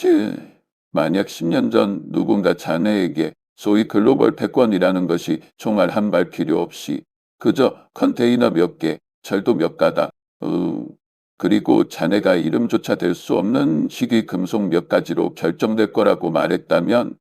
즉, 만약 10년 전 누군가 자네에게 소위 글로벌 패권이라는 것이 총알 한 발 필요 없이 그저 컨테이너 몇 개, 철도 몇 가닥, 그리고 자네가 이름조차 될 수 없는 희귀 금속 몇 가지로 결정될 거라고 말했다면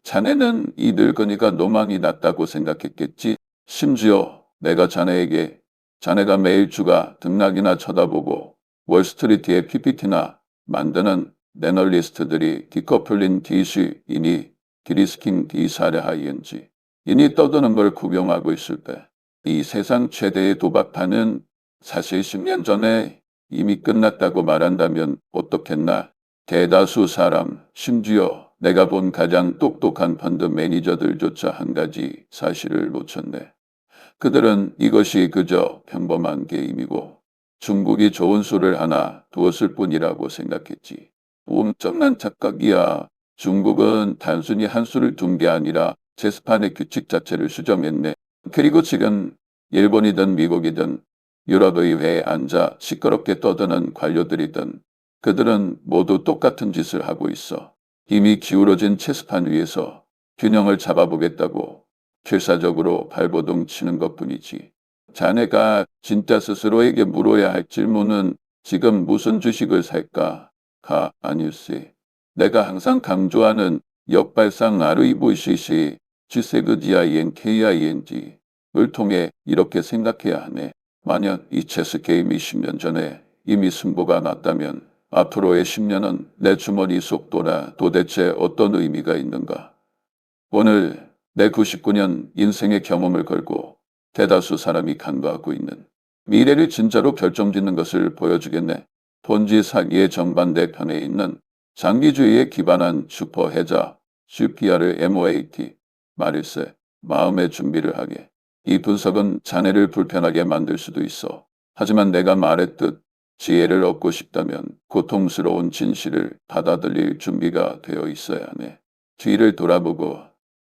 자네는 이 늙은이가 노망이 낮다고 생각했겠지. 심지어 내가 자네에게 자네가 매일 주가 등락이나 쳐다보고 월스트리트의 PPT나 만드는 내널리스트들이 디커플린 디시이니 디리스킹 디사레하이엔지 이니 떠드는 걸 구경하고 있을 때 이 세상 최대의 도박판은 사실 10년 전에 이미 끝났다고 말한다면 어떻겠나. 대다수 사람, 심지어 내가 본 가장 똑똑한 펀드 매니저들조차 한 가지 사실을 놓쳤네. 그들은 이것이 그저 평범한 게임이고 중국이 좋은 수를 하나 두었을 뿐이라고 생각했지. 엄청난 착각이야. 중국은 단순히 한 수를 둔 게 아니라 체스판의 규칙 자체를 수정했네. 그리고 지금 일본이든 미국이든 유럽의회에 앉아 시끄럽게 떠드는 관료들이든 그들은 모두 똑같은 짓을 하고 있어. 이미 기울어진 체스판 위에서 균형을 잡아보겠다고 필사적으로 발버둥 치는 것뿐이지. 자네가 진짜 스스로에게 물어야 할 질문은 지금 무슨 주식을 살까?가 아닐세. 내가 항상 강조하는 역발상 REVCC GSEGINKING을 통해 이렇게 생각해야 하네. 만약 이 체스 게임이 10년 전에 이미 승부가 났다면 앞으로의 10년은 내 주머니 속도나 도대체 어떤 의미가 있는가? 오늘 내 99년 인생의 경험을 걸고 대다수 사람이 간과하고 있는 미래를 진짜로 결정짓는 것을 보여주겠네. 폰지 사기의 정반대 편에 있는 장기주의에 기반한 슈퍼해자 슈피아를 MOAT 말일세 마음의 준비를 하게. 이 분석은 자네를 불편하게 만들 수도 있어. 하지만 내가 말했듯 지혜를 얻고 싶다면 고통스러운 진실을 받아들일 준비가 되어 있어야 하네. 뒤를 돌아보고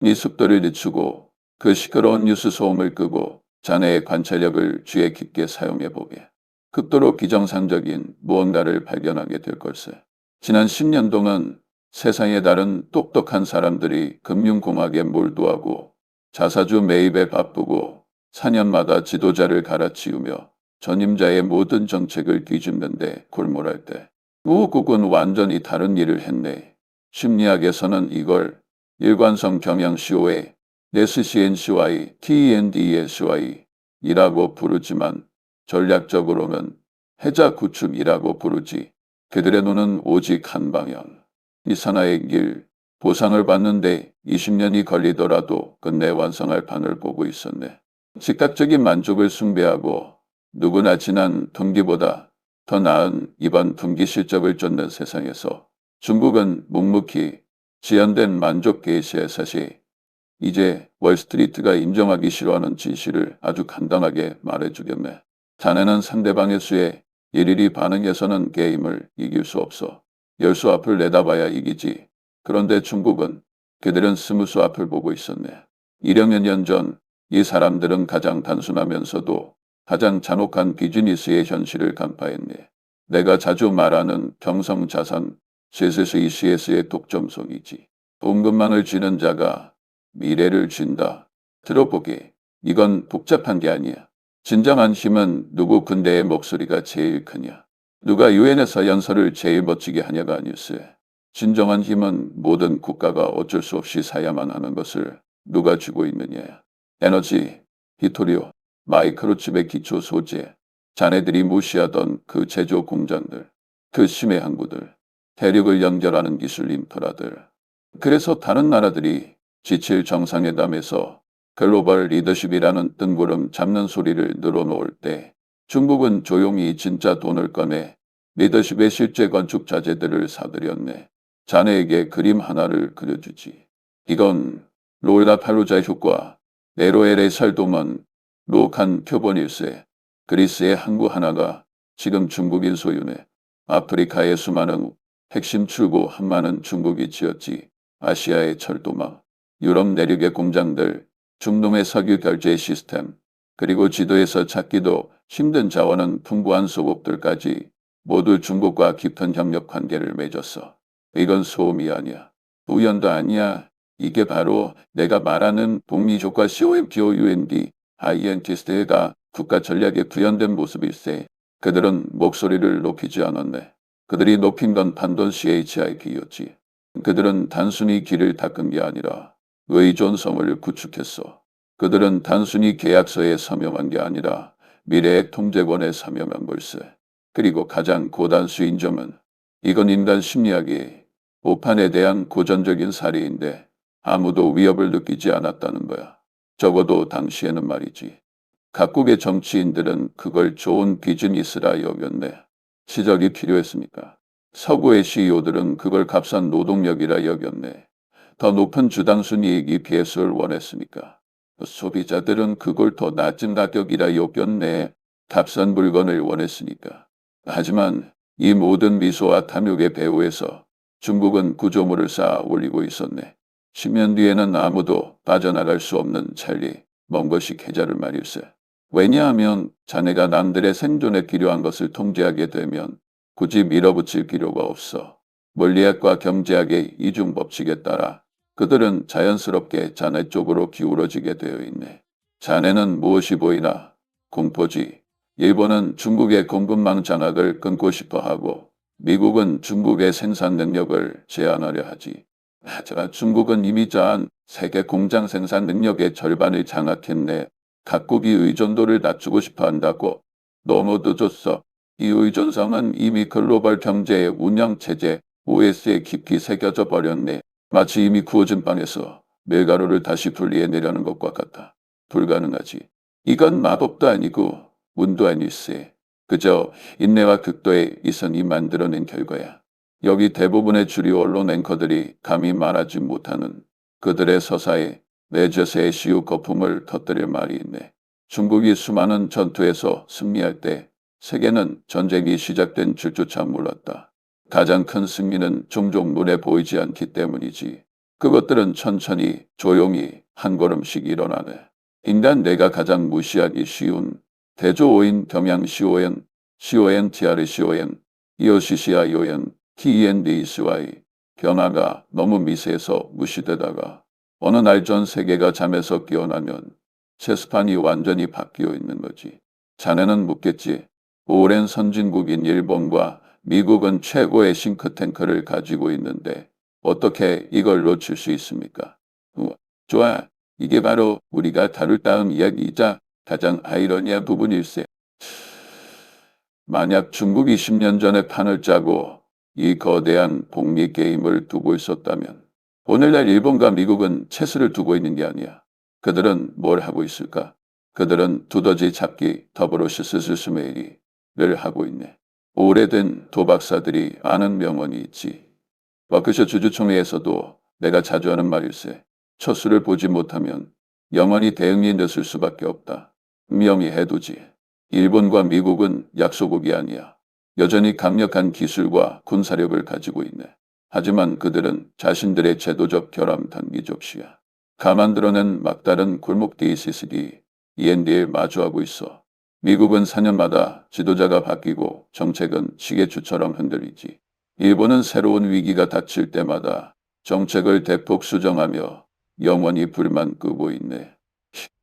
네 속도를 늦추고 그 시끄러운 뉴스 소음을 끄고 자네의 관찰력을 쥐에 깊게 사용해보게. 극도로 비정상적인 무언가를 발견하게 될 걸세. 지난 10년 동안 세상에 다른 똑똑한 사람들이 금융공학에 몰두하고 자사주 매입에 바쁘고 4년마다 지도자를 갈아치우며 전임자의 모든 정책을 뒤집는데 골몰할 때 우국은 완전히 다른 일을 했네. 심리학에서는 이걸 일관성 경향 COA, SCNCY, TENDSY 이라고 부르지만 전략적으로는 해자 구축이라고 부르지. 그들의 눈은 오직 한 방향. 이 산하의 길, 보상을 받는데 20년이 걸리더라도 끝내 완성할 판을 보고 있었네. 즉각적인 만족을 숭배하고 누구나 지난 분기보다 더 나은 이번 분기 실적을 쫓는 세상에서 중국은 묵묵히 지연된 만족 게시의 사실, 이제 월스트리트가 인정하기 싫어하는 진실을 아주 간단하게 말해주겠네. 자네는 상대방의 수에 일일이 반응해서는 게임을 이길 수 없어. 10수 앞을 내다봐야 이기지. 그런데 중국은 그들은 20수 앞을 보고 있었네. 1여 년 전 이 사람들은 가장 단순하면서도 가장 잔혹한 비즈니스의 현실을 간파했네. 내가 자주 말하는 경성자산 CSCCS의 독점성이지. 봉급망을 쥐는 자가 미래를 쥔다. 들어보게. 이건 복잡한 게 아니야. 진정한 힘은 누구 군대의 목소리가 제일 크냐. 누가 유엔에서 연설을 제일 멋지게 하냐가 아닐세. 진정한 힘은 모든 국가가 어쩔 수 없이 사야만 하는 것을 누가 쥐고 있느냐. 에너지, 히토리오, 마이크로칩의 기초 소재, 자네들이 무시하던 그 제조 공장들, 그 심해 항구들, 대륙을 연결하는 기술 인프라들. 그래서 다른 나라들이 G7 정상회담에서 글로벌 리더십이라는 뜬구름 잡는 소리를 늘어놓을 때 중국은 조용히 진짜 돈을 꺼내 리더십의 실제 건축 자재들을 사들였네. 자네에게 그림 하나를 그려주지. 이건 롤라팔루자 효과, 네로엘의 설도먼, 로칸 표본일세. 그리스의 항구 하나가 지금 중국인 소유네. 아프리카의 수많은 핵심 출구 한마는 중국이 지었지. 아시아의 철도망, 유럽 내륙의 공장들, 중동의 석유 결제 시스템, 그리고 지도에서 찾기도 힘든 자원은 풍부한 소국들까지 모두 중국과 깊은 협력 관계를 맺었어. 이건 소음이 아니야. 우연도 아니야. 이게 바로 내가 말하는 북미족과 COMDOUND, INTST가 국가 전략에 구현된 모습일세. 그들은 목소리를 높이지 않았네. 그들이 높인 건 판돈 CHIP였지. 그들은 단순히 길을 닦은 게 아니라 의존성을 구축했어. 그들은 단순히 계약서에 서명한 게 아니라 미래의 통제권에 서명한 걸세. 그리고 가장 고단수인 점은 이건 인간 심리학의 오판에 대한 고전적인 사례인데 아무도 위협을 느끼지 않았다는 거야. 적어도 당시에는 말이지. 각국의 정치인들은 그걸 좋은 비즈니스라 여겼네. 시절이 필요했으니까. 서구의 CEO들은 그걸 값싼 노동력이라 여겼네. 더 높은 주당 순이익이 비해서를 원했으니까. 소비자들은 그걸 더 낮은 가격이라 여겼네. 값싼 물건을 원했으니까. 하지만 이 모든 미소와 탐욕의 배후에서 중국은 구조물을 쌓아 올리고 있었네. 10년 뒤에는 아무도 빠져나갈 수 없는 찰리, 먼 것이 계좌를 말일세. 왜냐하면 자네가 남들의 생존에 필요한 것을 통제하게 되면 굳이 밀어붙일 필요가 없어. 물리학과 경제학의 이중 법칙에 따라 그들은 자연스럽게 자네 쪽으로 기울어지게 되어 있네. 자네는 무엇이 보이나? 공포지. 일본은 중국의 공급망 장악을 끊고 싶어 하고 미국은 중국의 생산 능력을 제한하려 하지. 하지만 중국은 이미 저한 세계 공장 생산 능력의 절반을 장악했네. 각국이 의존도를 낮추고 싶어 한다고. 너무 늦었어. 이 의존성은 이미 글로벌 경제의 운영체제 OS에 깊이 새겨져 버렸네. 마치 이미 구워진 빵에서 밀가루를 다시 분리해내려는 것과 같아. 불가능하지. 이건 마법도 아니고 운도 아닐세. 그저 인내와 극도의 이선이 만들어낸 결과야. 여기 대부분의 주류 언론 앵커들이 감히 말하지 못하는 그들의 서사에 매저세의 시우 거품을 터뜨릴 말이 있네. 중국이 수많은 전투에서 승리할 때 세계는 전쟁이 시작된 줄조차 몰랐다. 가장 큰 승리는 종종 눈에 보이지 않기 때문이지. 그것들은 천천히 조용히 한 걸음씩 일어나네. 인간 내가 가장 무시하기 쉬운 대조오인 경양 CON, CONTR CON, EOCCI ON, TENDSY 변화가 너무 미세해서 무시되다가 어느 날 전 세계가 잠에서 깨어나면 체스판이 완전히 바뀌어 있는 거지. 자네는 묻겠지. 오랜 선진국인 일본과 미국은 최고의 싱크탱크를 가지고 있는데 어떻게 이걸 놓칠 수 있습니까? 좋아. 이게 바로 우리가 다룰 다음 이야기이자 가장 아이러니한 부분일세. 만약 중국이 10년 전에 판을 짜고 이 거대한 북미 게임을 두고 있었다면 오늘날 일본과 미국은 체스를 두고 있는 게 아니야. 그들은 뭘 하고 있을까? 그들은 두더지 잡기 더블로시스스메이리를 하고 있네. 오래된 도박사들이 아는 명언이 있지. 워크숍 주주총회에서도 내가 자주 하는 말일세. 첫 수를 보지 못하면 영원히 대응이 늦을 수밖에 없다. 명의해두지. 일본과 미국은 약소국이 아니야. 여전히 강력한 기술과 군사력을 가지고 있네. 하지만 그들은 자신들의 제도적 결함 단기적시야. 가만 드러낸 막다른 굴목 DCCD, END를 마주하고 있어. 미국은 4년마다 지도자가 바뀌고 정책은 시계추처럼 흔들리지. 일본은 새로운 위기가 닥칠 때마다 정책을 대폭 수정하며 영원히 불만 끄고 있네.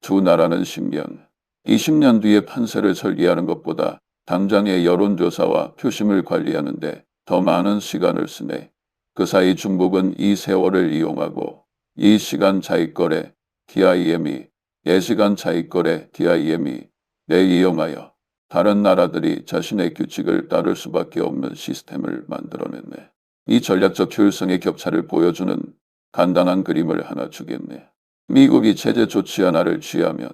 두 나라는 10년, 20년 뒤에 판세를 설계하는 것보다 당장의 여론조사와 표심을 관리하는데 더 많은 시간을 쓰네. 그 사이 중국은 이 세월을 이용하고 이 시간 차익거래 TIM이 예시간 차익거래 TIM이 내 이용하여 다른 나라들이 자신의 규칙을 따를 수밖에 없는 시스템을 만들어냈네. 이 전략적 효율성의 격차를 보여주는 간단한 그림을 하나 주겠네. 미국이 체제 조치 하나를 취하면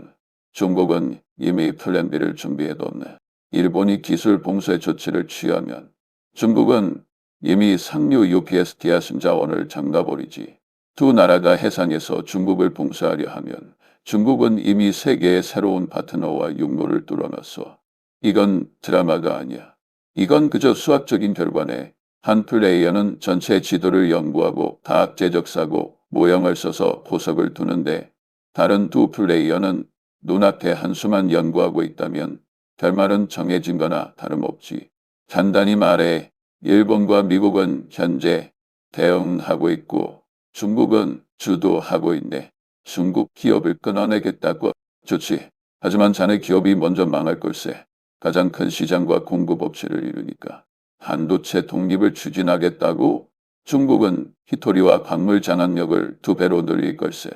중국은 이미 플랜 B를 준비해뒀네. 일본이 기술 봉쇄 조치를 취하면 중국은 이미 상류 UPS 디아슨 자원을 장가버리지. 두 나라가 해상에서 중국을 봉쇄하려 하면 중국은 이미 세계의 새로운 파트너와 육로를 뚫어놨어. 이건 드라마가 아니야. 이건 그저 수학적인 결과네. 한 플레이어는 전체 지도를 연구하고 다학제적 사고, 모형을 써서 포석을 두는데 다른 두 플레이어는 눈앞에 한 수만 연구하고 있다면 결말은 정해진 거나 다름없지. 간단히 말해 일본과 미국은 현재 대응하고 있고 중국은 주도하고 있네. 중국 기업을 끊어내겠다고. 좋지. 하지만 자네 기업이 먼저 망할 걸세. 가장 큰 시장과 공급 업체를 이루니까. 반도체 독립을 추진하겠다고? 중국은 히토리와 광물 장악력을 2배로 늘릴 걸세.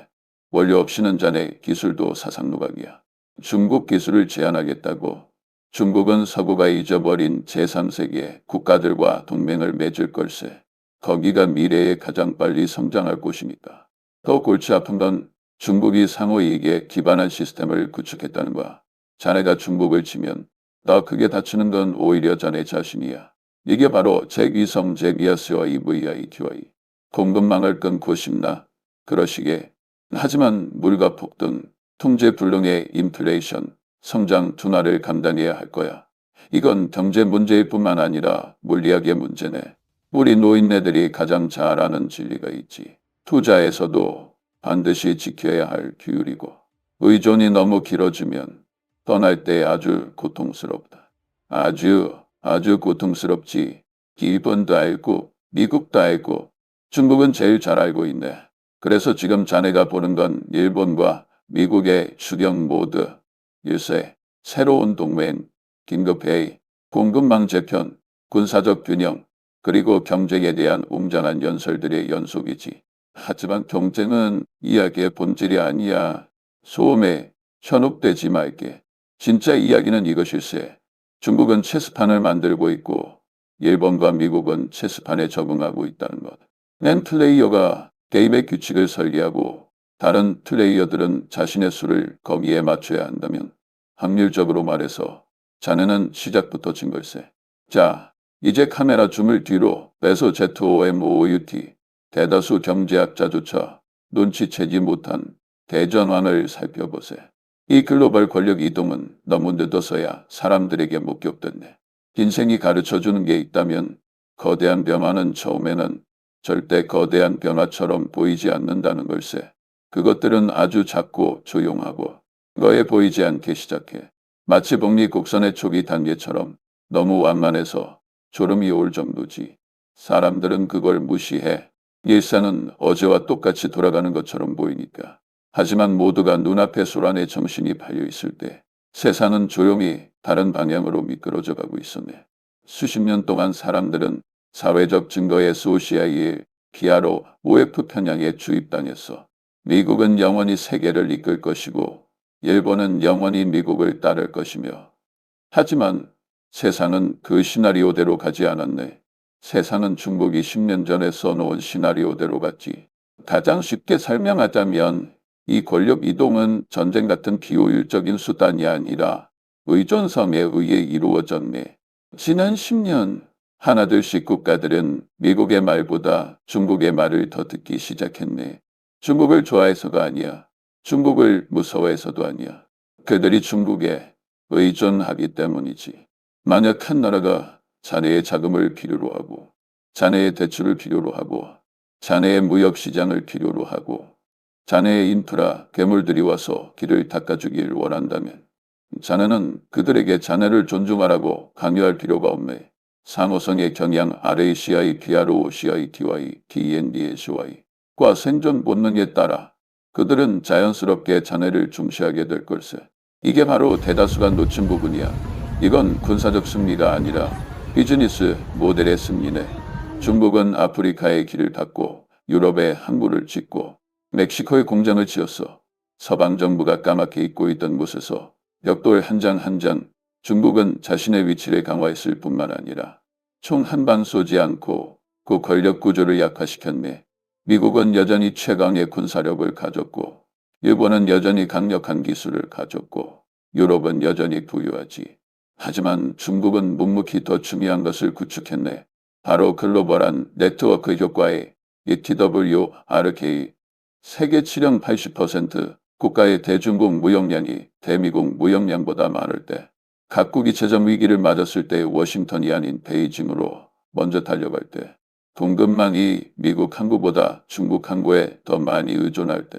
원료 없이는 자네 기술도 사상누각이야. 중국 기술을 제한하겠다고. 중국은 서구가 잊어버린 제3세계 국가들과 동맹을 맺을 걸세. 거기가 미래에 가장 빨리 성장할 곳이니까. 더 골치 아픈 건 중국이 상호이익에 기반한 시스템을 구축했다는 거야. 자네가 중국을 치면 더 크게 다치는 건 오히려 자네 자신이야. 이게 바로 제2성 제2야스와 EVITY. 공급망을 끊고 싶나? 그러시게. 하지만 물가 폭등, 통제 불능의 인플레이션, 성장 둔화를 감당해야 할 거야. 이건 경제 문제일 뿐만 아니라 물리학의 문제네. 우리 노인네들이 가장 잘 아는 진리가 있지. 투자에서도 반드시 지켜야 할 규율이고 의존이 너무 길어지면 떠날 때 아주 고통스럽다. 아주 고통스럽지. 일본도 알고 미국도 알고 중국은 제일 잘 알고 있네. 그래서 지금 자네가 보는 건 일본과 미국의 추경 모드, 일세, 새로운 동맹, 긴급회의, 공급망 재편, 군사적 균형, 그리고 경쟁에 대한 웅장한 연설들의 연속이지. 하지만 경쟁은 이야기의 본질이 아니야. 소음에 현혹되지 말게. 진짜 이야기는 이것일세. 중국은 체스판을 만들고 있고 일본과 미국은 체스판에 적응하고 있다는 것. 낸 플레이어가 게임의 규칙을 설계하고 다른 플레이어들은 자신의 수를 거기에 맞춰야 한다면 확률적으로 말해서 자네는 시작부터 진 걸세. 자, 이제 카메라 줌을 뒤로 빼서 ZOMOUT 대다수 경제학자조차 눈치채지 못한 대전환을 살펴보세. 이 글로벌 권력 이동은 너무 늦어서야 사람들에게 목격됐네. 인생이 가르쳐주는 게 있다면 거대한 변화는 처음에는 절대 거대한 변화처럼 보이지 않는다는 걸세. 그것들은 아주 작고 조용하고 거에 보이지 않게 시작해. 마치 복리 곡선의 초기 단계처럼 너무 완만해서 졸음이 올 정도지. 사람들은 그걸 무시해. 일상은 어제와 똑같이 돌아가는 것처럼 보이니까. 하지만 모두가 눈앞에 소란에 정신이 팔려 있을 때 세상은 조용히 다른 방향으로 미끄러져 가고 있었네. 수십 년 동안 사람들은 사회적 증거의 소시아이의 기아로 OF 편향에 주입당했어. 미국은 영원히 세계를 이끌 것이고 일본은 영원히 미국을 따를 것이며. 하지만 세상은 그 시나리오대로 가지 않았네. 세상은 중국이 10년 전에 써놓은 시나리오대로 갔지. 가장 쉽게 설명하자면 이 권력 이동은 전쟁 같은 비효율적인 수단이 아니라 의존성에 의해 이루어졌네. 지난 10년 하나둘씩 국가들은 미국의 말보다 중국의 말을 더 듣기 시작했네. 중국을 좋아해서가 아니야. 중국을 무서워해서도 아니야. 그들이 중국에 의존하기 때문이지. 만약 한 나라가 자네의 자금을 필요로 하고 자네의 대출을 필요로 하고 자네의 무역시장을 필요로 하고 자네의 인프라 괴물들이 와서 길을 닦아주길 원한다면 자네는 그들에게 자네를 존중하라고 강요할 필요가 없네. 상호성의 경향 RACI, PROCI, TY, TENDSY과 생존 본능에 따라 그들은 자연스럽게 자네를 중시하게 될 걸세. 이게 바로 대다수가 놓친 부분이야. 이건 군사적 승리가 아니라 비즈니스 모델의 승리네. 중국은 아프리카의 길을 닫고 유럽에 항구를 짓고 멕시코에 공장을 지었어. 서방 정부가 까맣게 잊고 있던 곳에서 벽돌 한 장 한 장 중국은 자신의 위치를 강화했을 뿐만 아니라 총 한 방 쏘지 않고 그 권력 구조를 약화시켰네. 미국은 여전히 최강의 군사력을 가졌고 일본은 여전히 강력한 기술을 가졌고 유럽은 여전히 부유하지. 하지만 중국은 묵묵히 더 중요한 것을 구축했네. 바로 글로벌한 네트워크 효과의 ETWRK. 세계 치령 80% 국가의 대중국 무역량이 대미국 무역량보다 많을 때 각국이 재정 위기를 맞았을 때 워싱턴이 아닌 베이징으로 먼저 달려갈 때 동급망이 미국 항구보다 중국 항구에 더 많이 의존할 때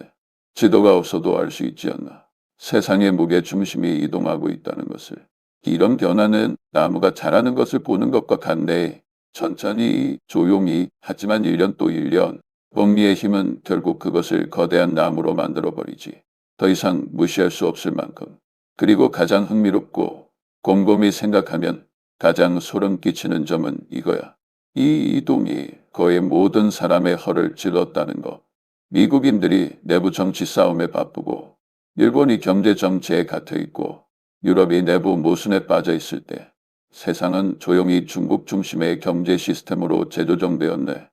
지도가 없어도 알 수 있지 않나. 세상의 무게 중심이 이동하고 있다는 것을. 이런 변화는 나무가 자라는 것을 보는 것과 같네. 천천히, 조용히, 하지만 1년 또 1년. 복리의 힘은 결국 그것을 거대한 나무로 만들어버리지. 더 이상 무시할 수 없을 만큼. 그리고 가장 흥미롭고 곰곰이 생각하면 가장 소름 끼치는 점은 이거야. 이 이동이 거의 모든 사람의 허를 찔렀다는 것. 미국인들이 내부 정치 싸움에 바쁘고 일본이 경제 정체에 갇혀 있고 유럽이 내부 모순에 빠져 있을 때 세상은 조용히 중국 중심의 경제 시스템으로 재조정되었네.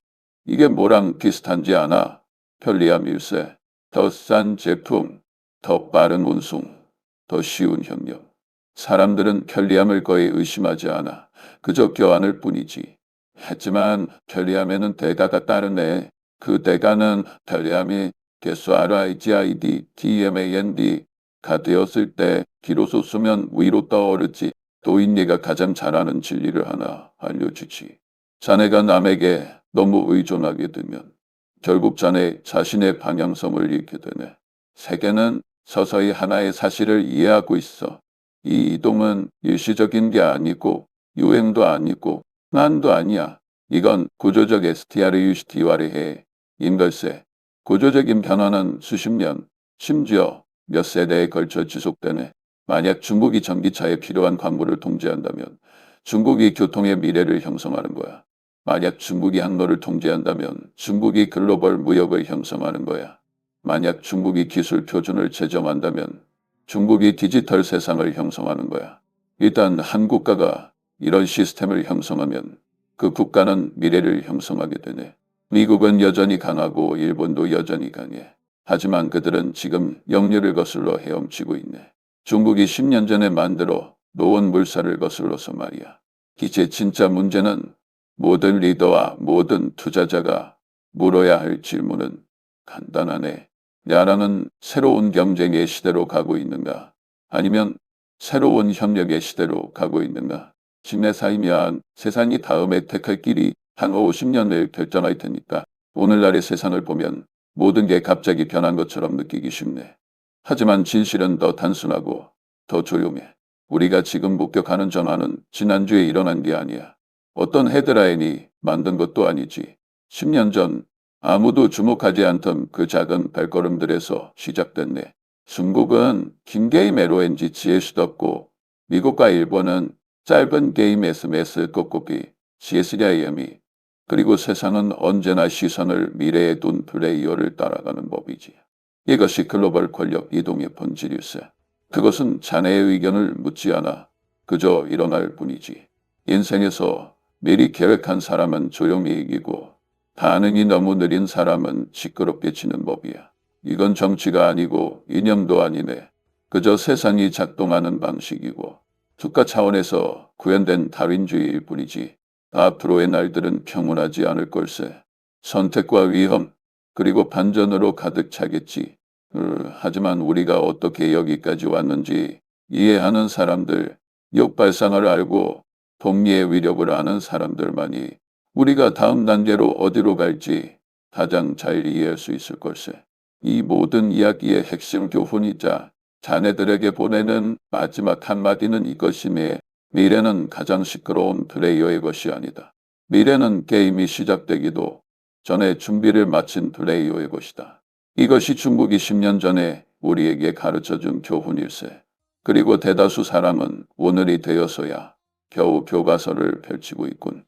이게 뭐랑 비슷한지 아나? 편리함 일세, 더 싼 제품, 더 빠른 운송, 더 쉬운 협력. 사람들은 편리함을 거의 의심하지 않아. 그저 껴안을 뿐이지. 하지만 편리함에는 대가가 따르네. 그 대가는 편리함이 SRIGID, TMAND가 되었을 때 비로소 수면 위로 떠오르지. 도인네가 가장 잘 아는 진리를 하나 알려주지. 자네가 남에게 너무 의존하게 되면 결국 자네 자신의 방향성을 잃게 되네. 세계는 서서히 하나의 사실을 이해하고 있어. 이 이동은 일시적인 게 아니고 유행도 아니고 난도 아니야. 이건 구조적 STR 유시티와리해. 인걸세. 구조적인 변화는 수십 년, 심지어 몇 세대에 걸쳐 지속되네. 만약 중국이 전기차에 필요한 광물을 통제한다면 중국이 교통의 미래를 형성하는 거야. 만약 중국이 항로를 통제한다면 중국이 글로벌 무역을 형성하는 거야. 만약 중국이 기술 표준을 제정한다면 중국이 디지털 세상을 형성하는 거야. 일단 한 국가가 이런 시스템을 형성하면 그 국가는 미래를 형성하게 되네. 미국은 여전히 강하고 일본도 여전히 강해. 하지만 그들은 지금 역류를 거슬러 헤엄치고 있네. 중국이 10년 전에 만들어 놓은 물살을 거슬러서 말이야. 이제 진짜 문제는 모든 리더와 모든 투자자가 물어야 할 질문은 간단하네. 나라는 새로운 경쟁의 시대로 가고 있는가? 아니면 새로운 협력의 시대로 가고 있는가? 신의 사이면 세상이 다음에 택할 길이 한 50년 내에 결정할 테니까 오늘날의 세상을 보면 모든 게 갑자기 변한 것처럼 느끼기 쉽네. 하지만 진실은 더 단순하고 더 조용해. 우리가 지금 목격하는 전환은 지난주에 일어난 게 아니야. 어떤 헤드라인이 만든 것도 아니지. 10년 전 아무도 주목하지 않던 그 작은 발걸음들에서 시작됐네. 중국은 긴 게임 LONG 수덥고 미국과 일본은 짧은 게임 SMS 꺾기 CSIM이 그리고 세상은 언제나 시선을 미래에 둔 플레이어를 따라가는 법이지. 이것이 글로벌 권력 이동의 본질일세. 그것은 자네의 의견을 묻지 않아 그저 일어날 뿐이지. 인생에서 미리 계획한 사람은 조용히 이기고 반응이 너무 느린 사람은 시끄럽게 지는 법이야. 이건 정치가 아니고 이념도 아니네. 그저 세상이 작동하는 방식이고 국가 차원에서 구현된 다윈주의일 뿐이지. 앞으로의 날들은 평온하지 않을 걸세. 선택과 위험 그리고 반전으로 가득 차겠지. 하지만 우리가 어떻게 여기까지 왔는지 이해하는 사람들, 역발상을 알고 동리의 위력을 아는 사람들만이 우리가 다음 단계로 어디로 갈지 가장 잘 이해할 수 있을 걸세. 이 모든 이야기의 핵심 교훈이자 자네들에게 보내는 마지막 한마디는 이것이며 미래는 가장 시끄러운 플레이어의 것이 아니다. 미래는 게임이 시작되기도 전에 준비를 마친 플레이어의 것이다. 이것이 중국이 10년 전에 우리에게 가르쳐준 교훈일세. 그리고 대다수 사람은 오늘이 되어서야 겨우 교과서를 펼치고 있군.